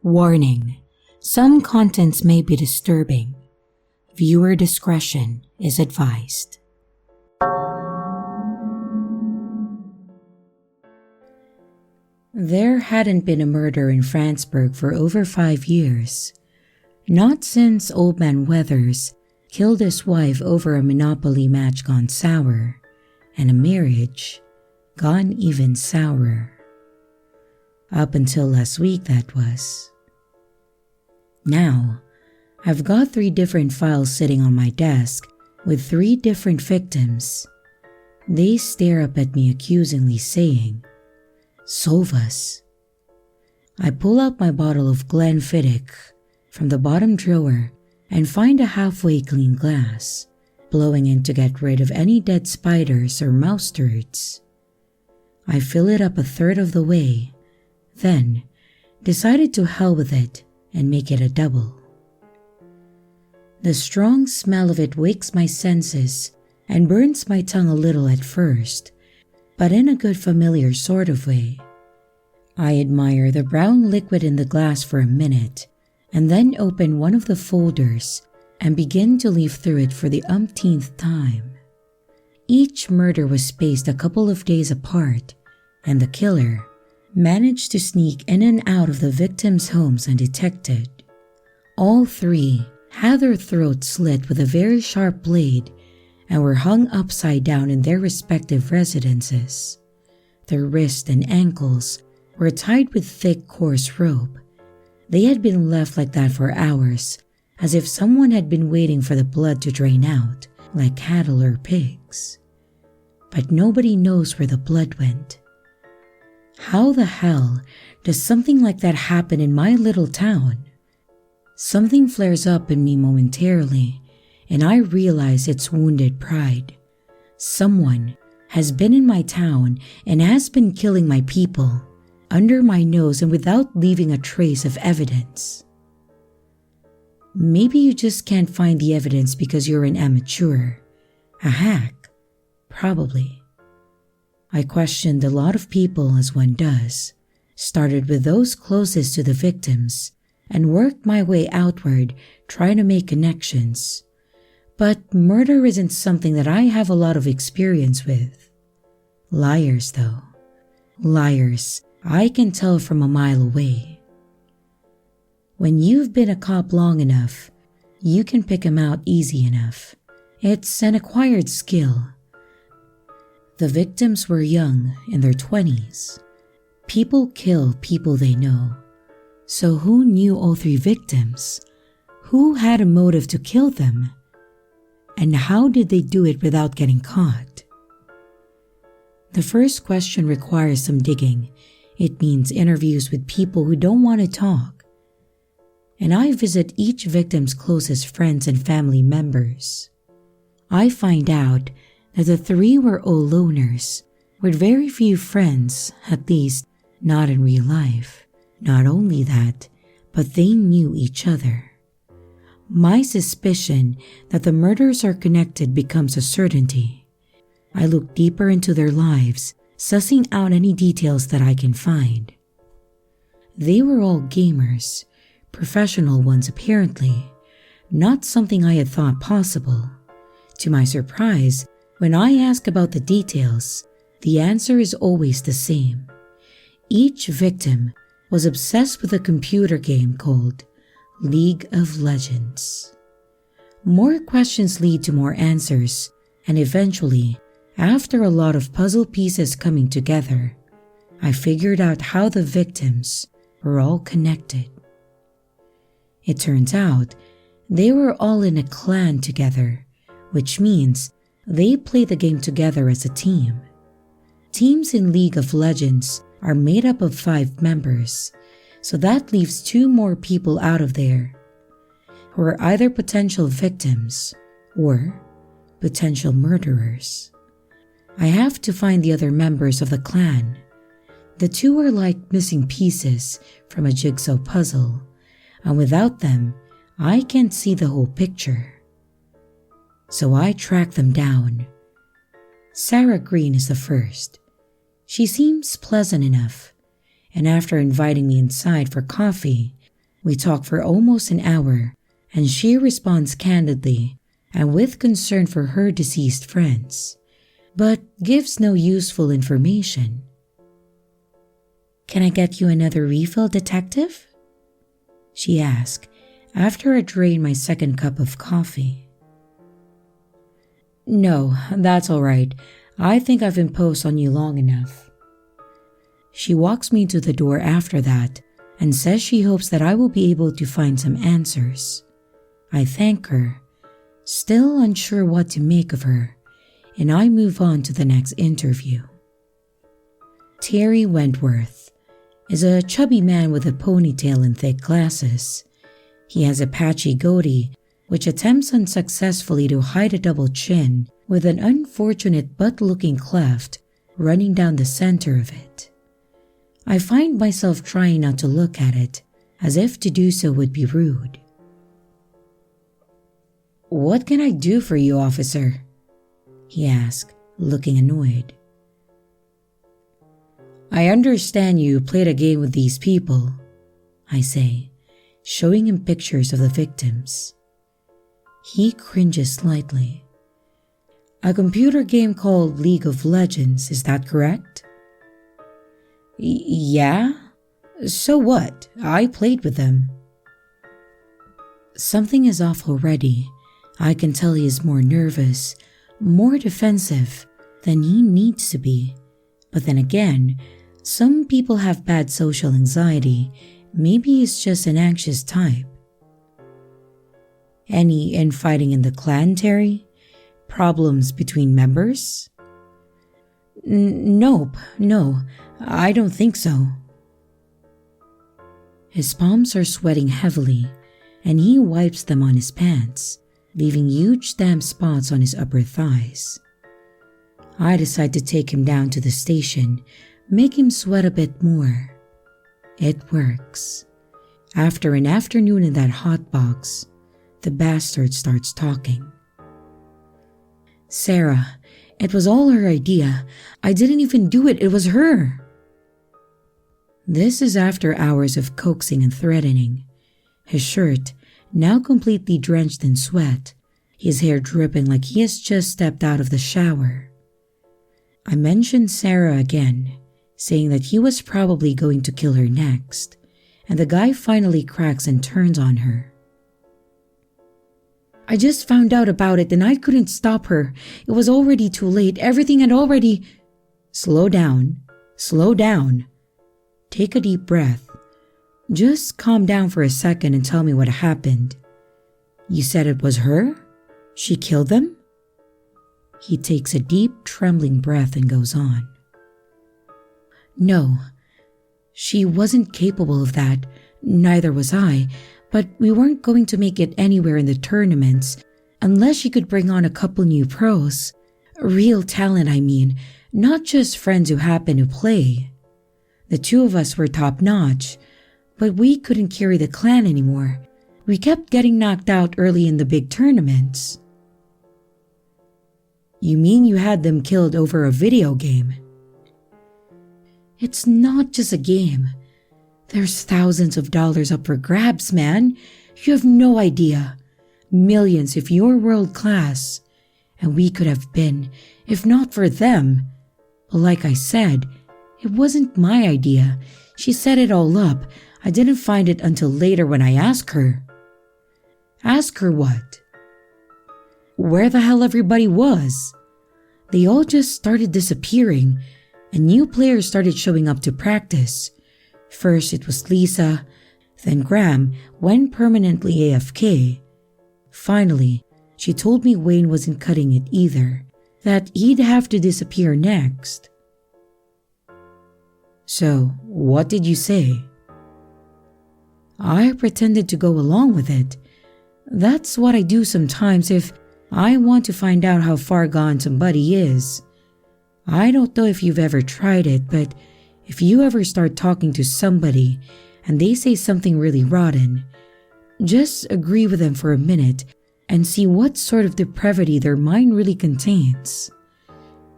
Warning: some contents may be disturbing. Viewer discretion is advised. There hadn't been a murder in Franceburg for over 5 years. Not since Old Man Weathers killed his wife over a Monopoly match gone sour, and a marriage gone even sourer. Up until last week, that was. Now, I've got 3 different files sitting on my desk with 3 different victims. They stare up at me accusingly saying, "Solve us." I pull out my bottle of Glenfiddich from the bottom drawer and find a halfway clean glass, blowing in to get rid of any dead spiders or mouse turds. I fill it up a third of the way, then decided to hell with it and make it a double. The strong smell of it wakes my senses and burns my tongue a little at first, but in a good familiar sort of way. I admire the brown liquid in the glass for a minute and then open one of the folders and begin to leaf through it for the umpteenth time. Each murder was spaced a couple of days apart, and the killer managed to sneak in and out of the victims' homes undetected. All 3 had their throats slit with a very sharp blade and were hung upside down in their respective residences. Their wrists and ankles were tied with thick, coarse rope. They had been left like that for hours, as if someone had been waiting for the blood to drain out, like cattle or pigs. But nobody knows where the blood went. How the hell does something like that happen in my little town? Something flares up in me momentarily, and I realize it's wounded pride. Someone has been in my town and has been killing my people, under my nose and without leaving a trace of evidence. Maybe you just can't find the evidence because you're an amateur, a hack, probably. I questioned a lot of people as one does, started with those closest to the victims, and worked my way outward trying to make connections. But murder isn't something that I have a lot of experience with. Liars, though. Liars, I can tell from a mile away. When you've been a cop long enough, you can pick 'em out easy enough. It's an acquired skill. The victims were young, in their 20s. People kill people they know. So who knew all 3 victims? Who had a motive to kill them? And how did they do it without getting caught? The first question requires some digging. It means interviews with people who don't want to talk. And I visit each victim's closest friends and family members. I find out that the 3 were all loners, with very few friends, at least not in real life. Not only that, but they knew each other. My suspicion that the murders are connected becomes a certainty. I look deeper into their lives, sussing out any details that I can find. They were all gamers, professional ones apparently, not something I had thought possible. To my surprise, when I ask about the details, the answer is always the same. Each victim was obsessed with a computer game called League of Legends. More questions lead to more answers, and eventually, after a lot of puzzle pieces coming together, I figured out how the victims were all connected. It turns out they were all in a clan together, which means they play the game together as a team. Teams in League of Legends are made up of 5 members, so that leaves 2 more people out of there, who are either potential victims or potential murderers. I have to find the other members of the clan. The 2 are like missing pieces from a jigsaw puzzle, and without them, I can't see the whole picture. So I track them down. Sarah Green is the first. She seems pleasant enough, and after inviting me inside for coffee, We talk for almost an hour, and she responds candidly and with concern for her deceased friends, but gives no useful information. "Can I get you another refill, detective?" she asked after I drained my second cup of coffee. "No, that's all right. I think I've imposed on you long enough." She walks me to the door after that and says she hopes that I will be able to find some answers. I thank her, still unsure what to make of her, and I move on to the next interview. Terry Wentworth is a chubby man with a ponytail and thick glasses. He has a patchy goatee which attempts unsuccessfully to hide a double chin with an unfortunate butt-looking cleft running down the center of it. I find myself trying not to look at it, as if to do so would be rude. "What can I do for you, officer?" he asked, looking annoyed. "I understand you played a game with these people," I say, showing him pictures of the victims. He cringes slightly. "A computer game called League of Legends, is that correct?" Yeah? So what? I played with them." Something is off already. I can tell he is more nervous, more defensive than he needs to be. But then again, some people have bad social anxiety. Maybe he's just an anxious type. "Any infighting in the clan, Terry? Problems between members?" Nope, no, I don't think so." His palms are sweating heavily, and he wipes them on his pants, leaving huge damp spots on his upper thighs. I decide to take him down to the station, make him sweat a bit more. It works. After an afternoon in that hot box, the bastard starts talking. "Sarah, it was all her idea. I didn't even do it. It was her." This is after hours of coaxing and threatening. His shirt, now completely drenched in sweat, his hair dripping like he has just stepped out of the shower. I mentioned Sarah again, saying that he was probably going to kill her next, and the guy finally cracks and turns on her. "I just found out about it and I couldn't stop her. It was already too late. Everything had already—" Slow down. Slow down. Take a deep breath. Just calm down for a second and tell me what happened. You said it was her? She killed them?" He takes a deep, trembling breath and goes on. "No, she wasn't capable of that. Neither was I. But we weren't going to make it anywhere in the tournaments unless she could bring on a couple new pros. Real talent, I mean, not just friends who happen to play. The two of us were top-notch, but we couldn't carry the clan anymore. We kept getting knocked out early in the big tournaments." "You mean you had them killed over a video game?" "It's not just a game. There's thousands of dollars up for grabs, man. You have no idea. Millions if you're world class. And we could have been, if not for them. But like I said, it wasn't my idea. She set it all up. I didn't find it until later when I asked her." "Ask her what?" "Where the hell everybody was. They all just started disappearing, and new players started showing up to practice. First it was Lisa, then Graham went permanently AFK. Finally, she told me Wayne wasn't cutting it either, that he'd have to disappear next." "So, what did you say?" "I pretended to go along with it. That's what I do sometimes if I want to find out how far gone somebody is. I don't know if you've ever tried it, but if you ever start talking to somebody and they say something really rotten, just agree with them for a minute and see what sort of depravity their mind really contains.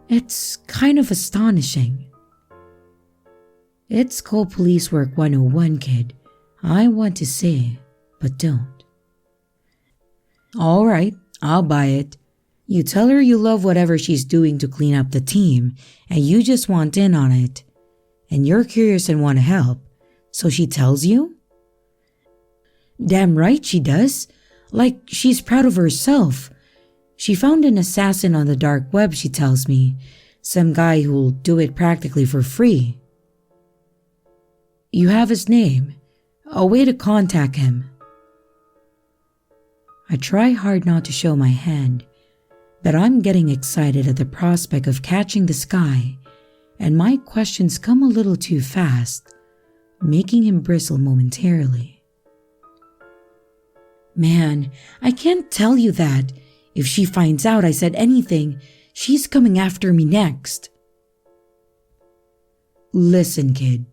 It's kind of astonishing." "It's called police work 101, kid. I want to say, but don't. All right, I'll buy it. You tell her you love whatever she's doing to clean up the team, and you just want in on it. And you're curious and want to help, so she tells you? Damn right she does. Like, she's proud of herself. She found an assassin on the dark web, she tells me. Some guy who'll do it practically for free. You have his name. A way to contact him. I try hard not to show my hand, but I'm getting excited at the prospect of catching this guy, and my questions come a little too fast, making him bristle momentarily. Man, I can't tell you that. If she finds out I said anything, she's coming after me next. Listen, kid,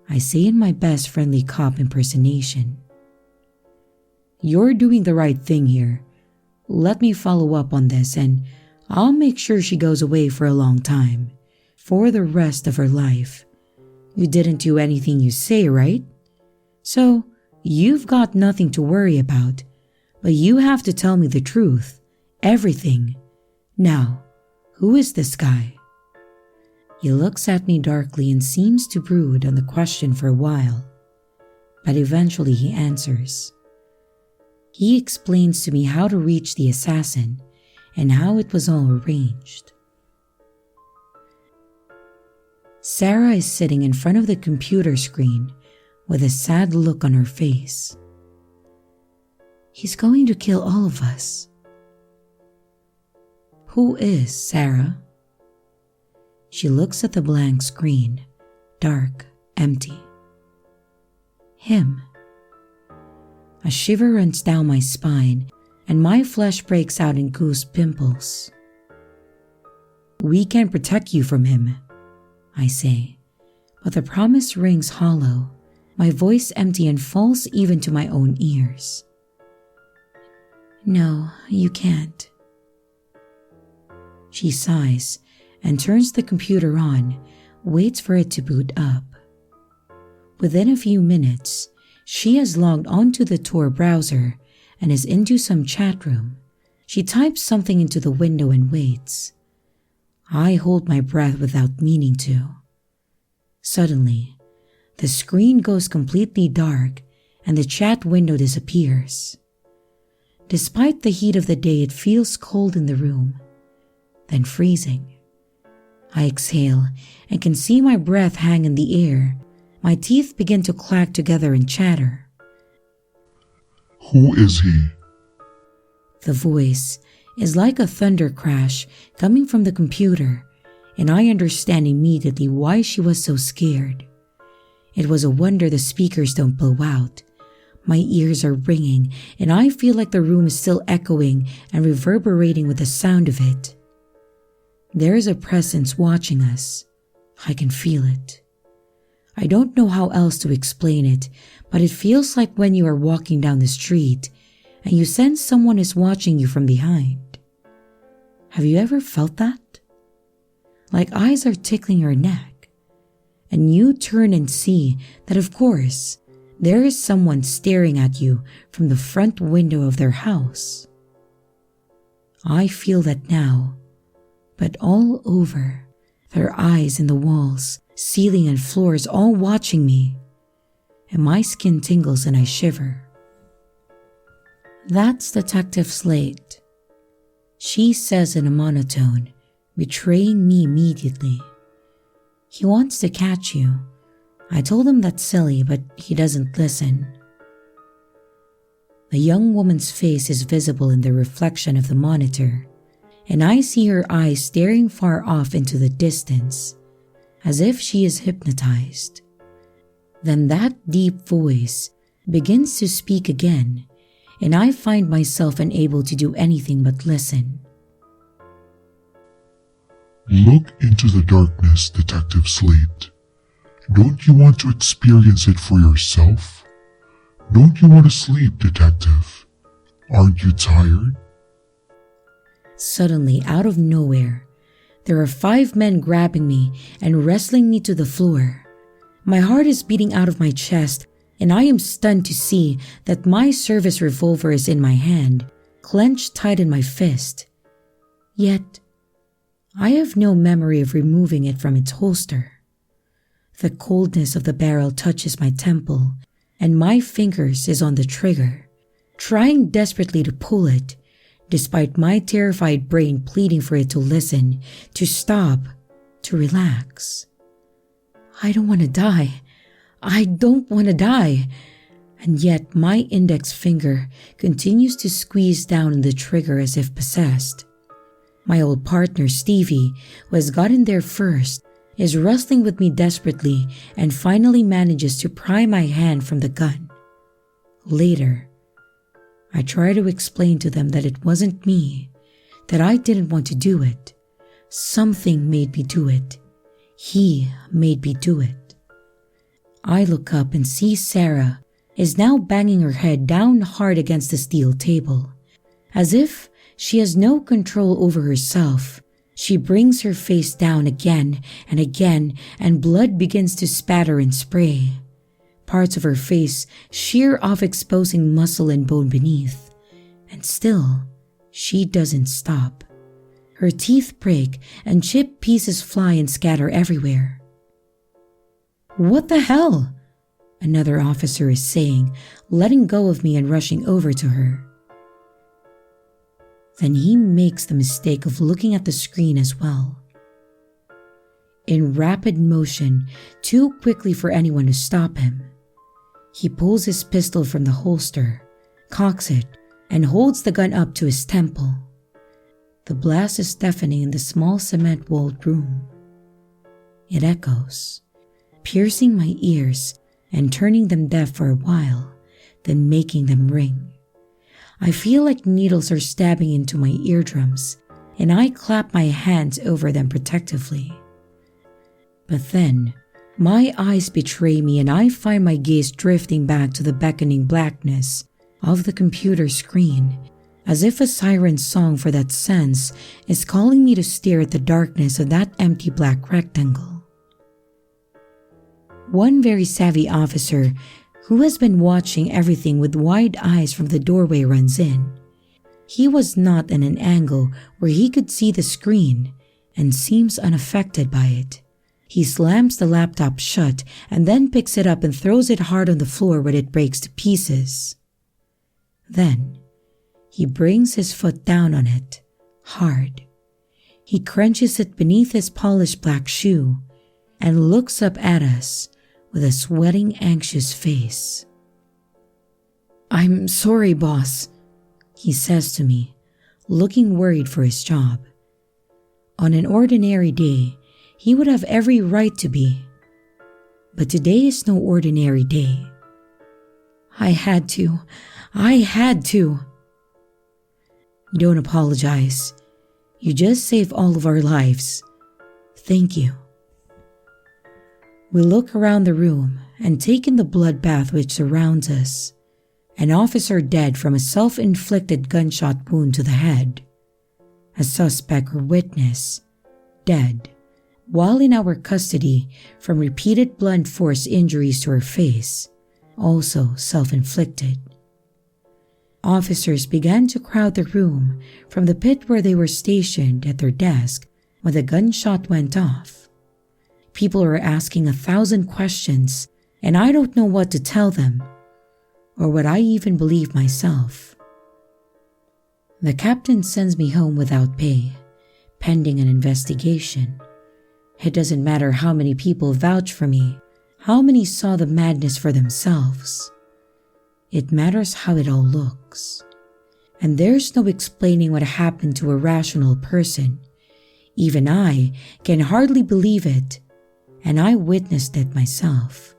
I say in my best friendly cop impersonation. You're doing the right thing here. Let me follow up on this and I'll make sure she goes away for a long time, for the rest of her life. You didn't do anything you say, right? So, you've got nothing to worry about, but you have to tell me the truth, everything. Now, who is this guy? He looks at me darkly and seems to brood on the question for a while, but eventually he answers. He explains to me how to reach the assassin and how it was all arranged. Sarah is sitting in front of the computer screen with a sad look on her face. He's going to kill all of us. Who is Sarah? She looks at the blank screen, dark, empty. Him. A shiver runs down my spine and my flesh breaks out in goose pimples. We can protect you from him, I say, but the promise rings hollow, my voice empty and false even to my own ears. No, you can't. She sighs and turns the computer on, waits for it to boot up. Within a few minutes, she has logged onto the Tor browser and is into some chat room. She types something into the window and waits. I hold my breath without meaning to. Suddenly, the screen goes completely dark and the chat window disappears. Despite the heat of the day, it feels cold in the room, then freezing. I exhale and can see my breath hang in the air. My teeth begin to clack together and chatter. Who is he? The voice is like a thunder crash coming from the computer, and I understand immediately why she was so scared. It was a wonder the speakers don't blow out. My ears are ringing, and I feel like the room is still echoing and reverberating with the sound of it. There is a presence watching us. I can feel it. I don't know how else to explain it, but it feels like when you are walking down the street and you sense someone is watching you from behind. Have you ever felt that? Like eyes are tickling your neck, and you turn and see that, of course, there is someone staring at you from the front window of their house. I feel that now, but all over, their eyes in the walls, ceiling and floors all watching me, and my skin tingles and I shiver. That's Detective Slate, she says in a monotone, betraying me immediately. He wants to catch you. I told him that's silly, but he doesn't listen. The young woman's face is visible in the reflection of the monitor, and I see her eyes staring far off into the distance, as if she is hypnotized. Then that deep voice begins to speak again, and I find myself unable to do anything but listen. Look into the darkness, Detective Slate. Don't you want to experience it for yourself? Don't you want to sleep, Detective? Aren't you tired? Suddenly, out of nowhere, there are 5 men grabbing me and wrestling me to the floor. My heart is beating out of my chest and I am stunned to see that my service revolver is in my hand, clenched tight in my fist. Yet, I have no memory of removing it from its holster. The coldness of the barrel touches my temple, and my fingers is on the trigger, trying desperately to pull it, despite my terrified brain pleading for it to listen, to stop, to relax. I don't want to die. I don't want to die. And yet my index finger continues to squeeze down on the trigger as if possessed. My old partner Stevie, who has gotten there first, is wrestling with me desperately and finally manages to pry my hand from the gun. Later, I try to explain to them that it wasn't me, that I didn't want to do it. Something made me do it. He made me do it. I look up and see Sarah is now banging her head down hard against the steel table. As if she has no control over herself, she brings her face down again and again, and blood begins to spatter and spray. Parts of her face shear off, exposing muscle and bone beneath. And still, she doesn't stop. Her teeth break and chip pieces fly and scatter everywhere. "What the hell?" another officer is saying, letting go of me and rushing over to her. Then he makes the mistake of looking at the screen as well. In rapid motion, too quickly for anyone to stop him, he pulls his pistol from the holster, cocks it, and holds the gun up to his temple. The blast is deafening in the small cement-walled room. It echoes, piercing my ears and turning them deaf for a while, then making them ring. I feel like needles are stabbing into my eardrums, and I clap my hands over them protectively. But then, my eyes betray me and I find my gaze drifting back to the beckoning blackness of the computer screen, as if a siren song for that sense is calling me to stare at the darkness of that empty black rectangle. One very savvy officer who has been watching everything with wide eyes from the doorway runs in. He was not in an angle where he could see the screen and seems unaffected by it. He slams the laptop shut and then picks it up and throws it hard on the floor where it breaks to pieces. Then, he brings his foot down on it, hard. He crunches it beneath his polished black shoe and looks up at us with a sweating, anxious face. "I'm sorry, boss," he says to me, looking worried for his job. On an ordinary day, he would have every right to be. But today is no ordinary day. I had to. Don't apologize. You just saved all of our lives. Thank you. We look around the room and take in the bloodbath which surrounds us. An officer dead from a self-inflicted gunshot wound to the head. A suspect or witness dead, while in our custody from repeated blunt force injuries to her face, also self-inflicted. Officers began to crowd the room from the pit where they were stationed at their desk when the gunshot went off. People are asking 1,000 questions, and I don't know what to tell them, or what I even believe myself. The captain sends me home without pay, pending an investigation. It doesn't matter how many people vouch for me, how many saw the madness for themselves. It matters how it all looks. And there's no explaining what happened to a rational person. Even I can hardly believe it, and I witnessed it myself.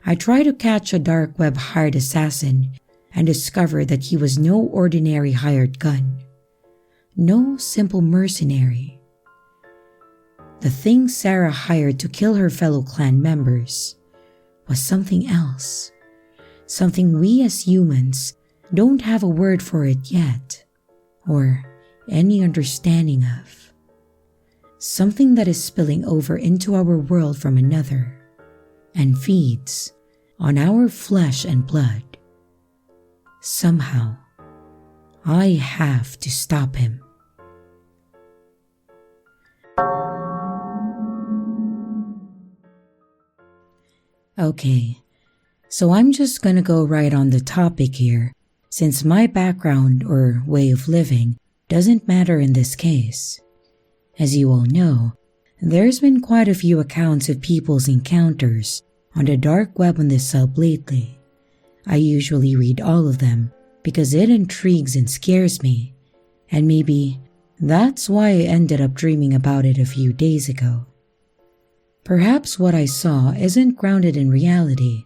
I try to catch a dark web hired assassin and discover that he was no ordinary hired gun. No simple mercenary. The thing Sarah hired to kill her fellow clan members was something else. Something we as humans don't have a word for it yet, or any understanding of. Something that is spilling over into our world from another, and feeds on our flesh and blood. Somehow, I have to stop him. Okay, so I'm just gonna go right on the topic here, since my background or way of living doesn't matter in this case. As you all know, there's been quite a few accounts of people's encounters on the dark web on this sub lately. I usually read all of them because it intrigues and scares me, and maybe that's why I ended up dreaming about it a few days ago. Perhaps what I saw isn't grounded in reality,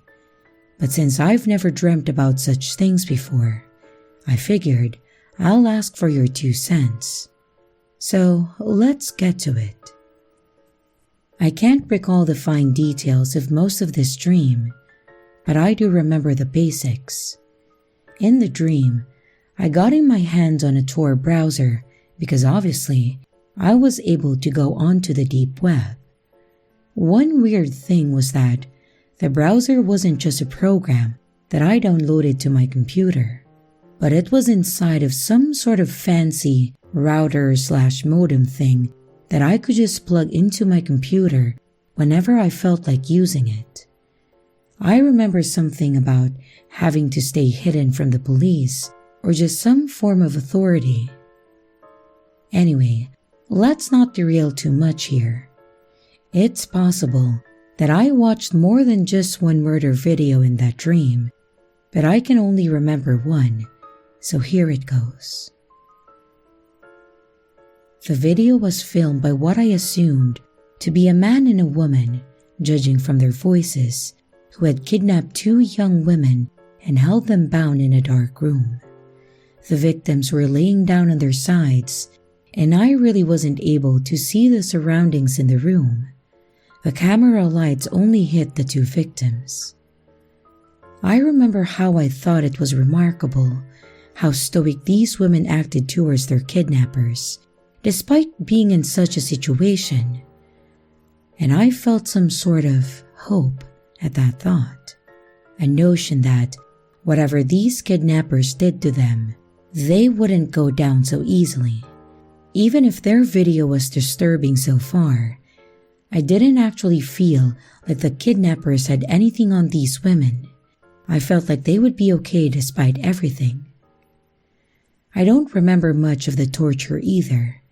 but since I've never dreamt about such things before, I figured I'll ask for your 2 cents. So let's get to it. I can't recall the fine details of most of this dream, but I do remember the basics. In the dream, I got in my hands on a Tor browser because obviously I was able to go onto the deep web. One weird thing was that the browser wasn't just a program that I downloaded to my computer, but it was inside of some sort of fancy router/modem thing that I could just plug into my computer whenever I felt like using it. I remember something about having to stay hidden from the police or just some form of authority. Anyway, let's not derail too much here. It's possible that I watched more than just one murder video in that dream, but I can only remember one, so here it goes. The video was filmed by what I assumed to be a man and a woman, judging from their voices, who had kidnapped 2 young women and held them bound in a dark room. The victims were laying down on their sides, and I really wasn't able to see the surroundings in the room. The camera lights only hit the 2 victims. I remember how I thought it was remarkable how stoic these women acted towards their kidnappers, despite being in such a situation. And I felt some sort of hope at that thought, a notion that whatever these kidnappers did to them, they wouldn't go down so easily. Even if their video was disturbing so far, I didn't actually feel like the kidnappers had anything on these women. I felt like they would be okay despite everything. I don't remember much of the torture either,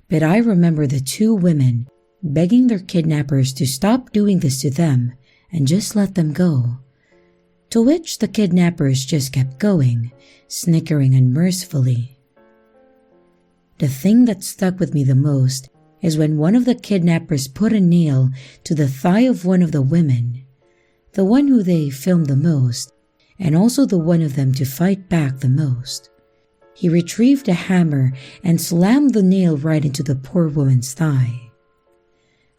but I remember the 2 women begging their kidnappers to stop doing this to them and just let them go, to which the kidnappers just kept going, snickering unmercifully. The thing that stuck with me the most is when one of the kidnappers put a nail to the thigh of one of the women, the one who they filmed the most, and also the one of them to fight back the most. He retrieved a hammer and slammed the nail right into the poor woman's thigh.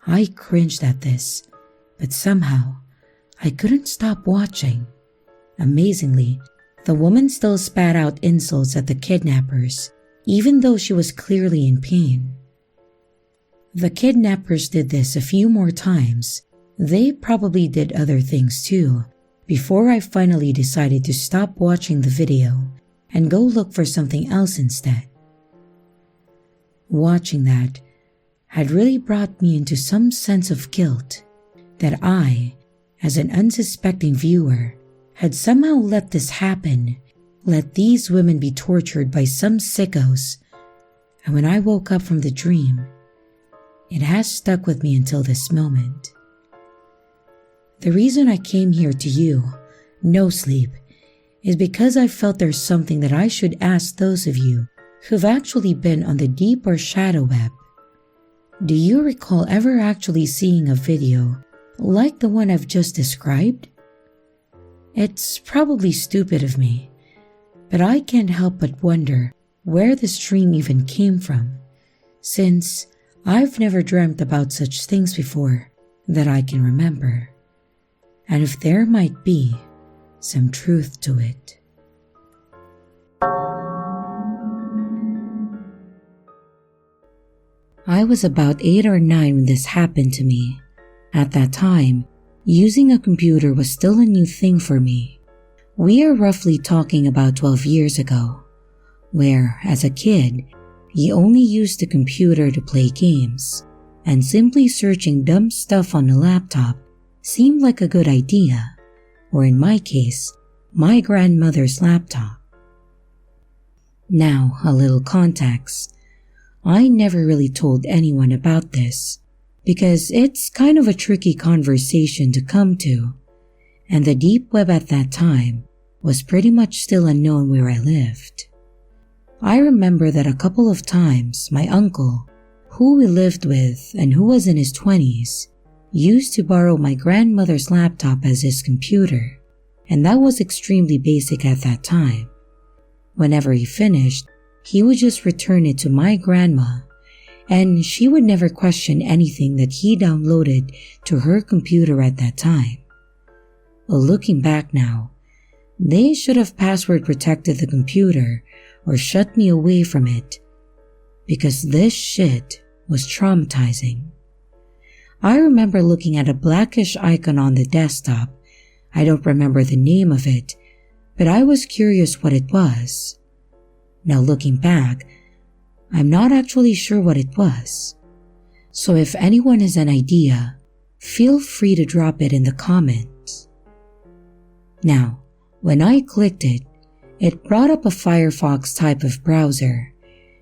I cringed at this, but somehow I couldn't stop watching. Amazingly, the woman still spat out insults at the kidnappers, even though she was clearly in pain. The kidnappers did this a few more times. They probably did other things too, before I finally decided to stop watching the video and go look for something else instead. Watching that had really brought me into some sense of guilt that I, as an unsuspecting viewer, had somehow let this happen, let these women be tortured by some sickos, and when I woke up from the dream, it has stuck with me until this moment. The reason I came here to you, No Sleep, is because I felt there's something that I should ask those of you who've actually been on the deep or shadow web. Do you recall ever actually seeing a video like the one I've just described? It's probably stupid of me, but I can't help but wonder where this dream even came from, since I've never dreamt about such things before that I can remember, and if there might be some truth to it. I was about 8 or 9 when this happened to me. At that time, using a computer was still a new thing for me. We are roughly talking about 12 years ago, where, as a kid, you only used the computer to play games, and simply searching dumb stuff on a laptop seemed like a good idea, or in my case, my grandmother's laptop. Now, a little context. I never really told anyone about this, because it's kind of a tricky conversation to come to, and the deep web at that time was pretty much still unknown where I lived. I remember that a couple of times my uncle, who we lived with and who was in his 20s, used to borrow my grandmother's laptop as his computer, and that was extremely basic at that time. Whenever he finished, he would just return it to my grandma, and she would never question anything that he downloaded to her computer at that time. Well, looking back now, they should have password protected the computer or shut me away from it, because this shit was traumatizing. I remember looking at a blackish icon on the desktop. I don't remember the name of it, but I was curious what it was. Now looking back, I'm not actually sure what it was. So if anyone has an idea, feel free to drop it in the comments. Now, when I clicked it, it brought up a Firefox type of browser.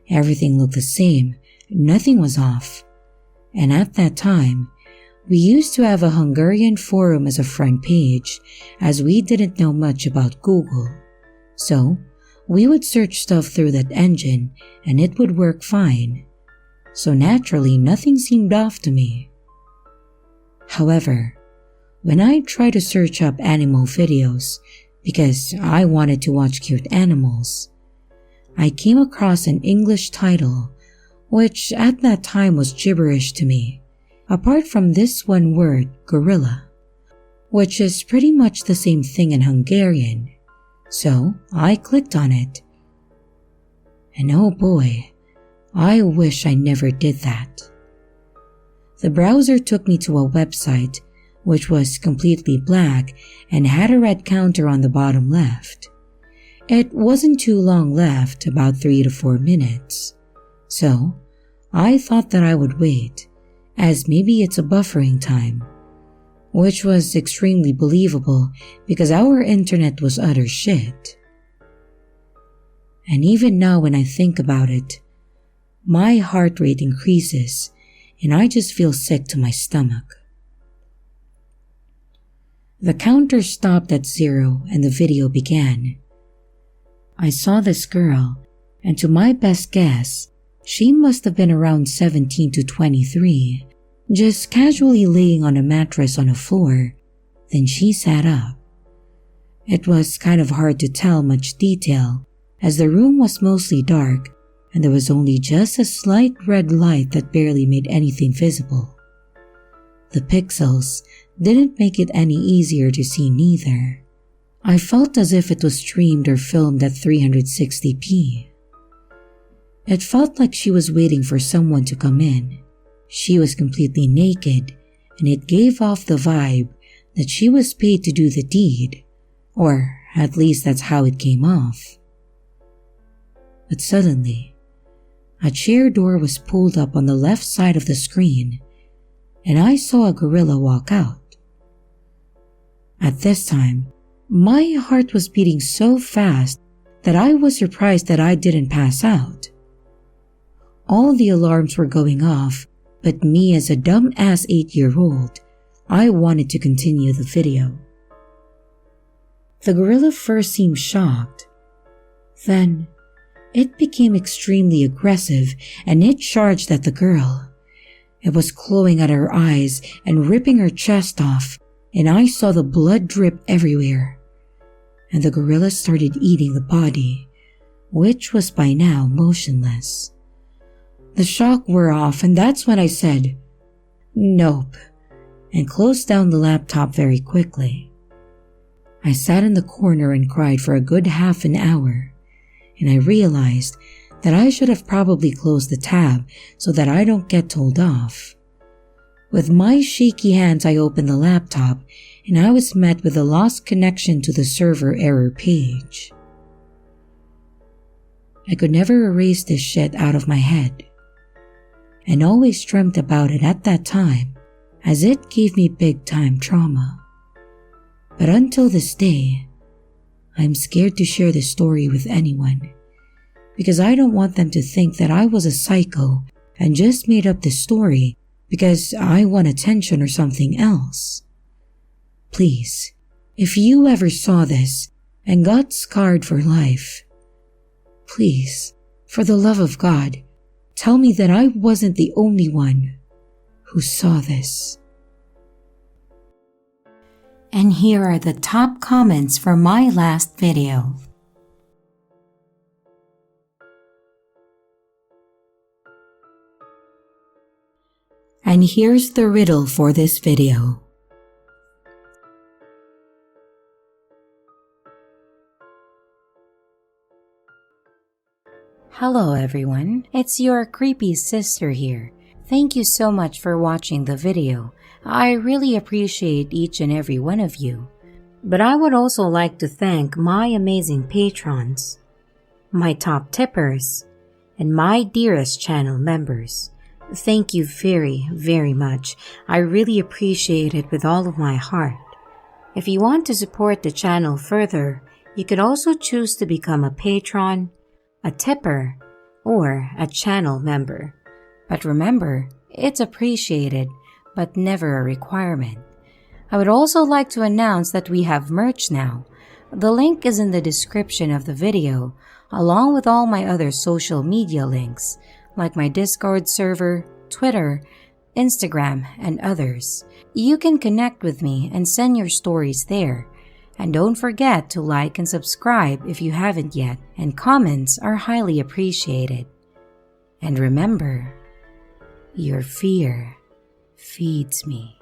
Everything looked the same, nothing was off. And at that time, we used to have a Hungarian forum as a front page, as we didn't know much about Google. So, we would search stuff through that engine and it would work fine. So naturally, nothing seemed off to me. However, when I tried to search up animal videos, because I wanted to watch cute animals, I came across an English title, which at that time was gibberish to me, apart from this one word, gorilla, which is pretty much the same thing in Hungarian. So I clicked on it. And oh boy, I wish I never did that. The browser took me to a website which was completely black and had a red counter on the bottom left. It wasn't too long left, about 3 to 4 minutes. So I thought that I would wait, as maybe it's a buffering time, which was extremely believable because our internet was utter shit. And even now when I think about it, my heart rate increases and I just feel sick to my stomach. The counter stopped at 0 and the video began. I saw this girl, and to my best guess, she must have been around 17 to 23, just casually laying on a mattress on a floor. Then she sat up. It was kind of hard to tell much detail, as the room was mostly dark and there was only just a slight red light that barely made anything visible. The pixels didn't make it any easier to see neither. I felt as if it was streamed or filmed at 360p. It felt like she was waiting for someone to come in. She was completely naked, and it gave off the vibe that she was paid to do the deed, or at least that's how it came off. But suddenly, a chair door was pulled up on the left side of the screen, and I saw a gorilla walk out. At this time, my heart was beating so fast that I was surprised that I didn't pass out. All the alarms were going off, but me as a dumb-ass 8-year-old, I wanted to continue the video. The gorilla first seemed shocked. Then, it became extremely aggressive and it charged at the girl. It was clawing at her eyes and ripping her chest off, and I saw the blood drip everywhere. And the gorilla started eating the body, which was by now motionless. The shock wore off, and that's when I said, "Nope," and closed down the laptop very quickly. I sat in the corner and cried for a good half an hour, and I realized that I should have probably closed the tab so that I don't get told off. With my shaky hands, I opened the laptop and I was met with a lost connection to the server error page. I could never erase this shit out of my head and always dreamt about it at that time as it gave me big time trauma. But until this day, I'm scared to share this story with anyone because I don't want them to think that I was a psycho and just made up this story because I want attention or something else. Please, if you ever saw this and got scarred for life, please, for the love of God, tell me that I wasn't the only one who saw this. And here are the top comments from my last video. And here's the riddle for this video. Hello everyone, it's your creepy sister here. Thank you so much for watching the video. I really appreciate each and every one of you. But I would also like to thank my amazing patrons, my top tippers, and my dearest channel members. Thank you very, very much. I really appreciate it with all of my heart. If you want to support the channel further, you could also choose to become a patron, a tipper, or a channel member. But remember, it's appreciated, but never a requirement. I would also like to announce that we have merch now. The link is in the description of the video, along with all my other social media links, like my Discord server, Twitter, Instagram, and others. You can connect with me and send your stories there. And don't forget to like and subscribe if you haven't yet, and comments are highly appreciated. And remember, your fear feeds me.